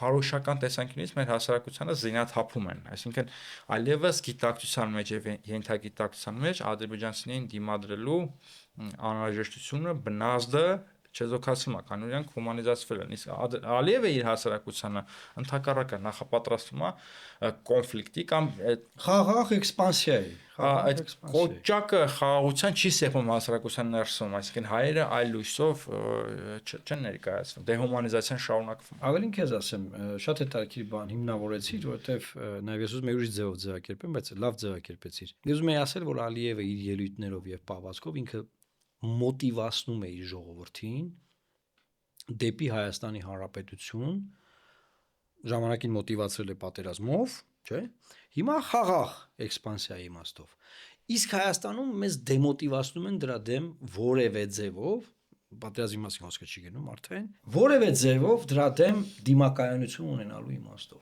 քարոշական տեսանկյունից մեր հասարակությանը զինաթափում են, այսինքն այլևս գիտակցության մեջ եւ ենթագիտակցության մեջ ադրբեջանցիներին դիմադրելու անհրաժեշտությունը բնազդը չեզոքացվում է, քանի որ իրանք հումանիզացվել են, իսկ Ալիևը իր հասարակությանը ընդհակառակը նախապատրաստվում է կոնֆլիկտի կամ խաղաղ էքսպանսիայի, այդ կոճակը խաղաղության չի սեղմում հասարակության ներսում, այսինքն հայերը այլ լույսով չեն ներկայացվում, դեհումանիզացիան շարունակվում։ Ավելին քեզ ասեմ, շատ հետաքրքիր բան հիմնավորեցիր, որովհետև նաև ես ուզում եմ ուրիշ ձևով ձևակերպեմ, բայց լավ ձևակերպեցիր։ Ես ուզում եմ ասել, որ Ալիևը իր ելույթներով եւ պահվածքով ինքը մոտիվացնում է իր ժողովրդին դեպի Հայաստանի Հանրապետություն, ժամանակին մոտիվացրել է պատերազմով, չէ՞։ Հիմա խաղաղ էքսպանսիայի իմաստով։ Իսկ Հայաստանում մեզ դեմոտիվացնում են դրա դեմ որևէ ձևով, պատերազմի մասին խոսքը չի գնում արդեն, որևէ ձևով դրա դեմ դիմակայունություն ունենալու իմաստով։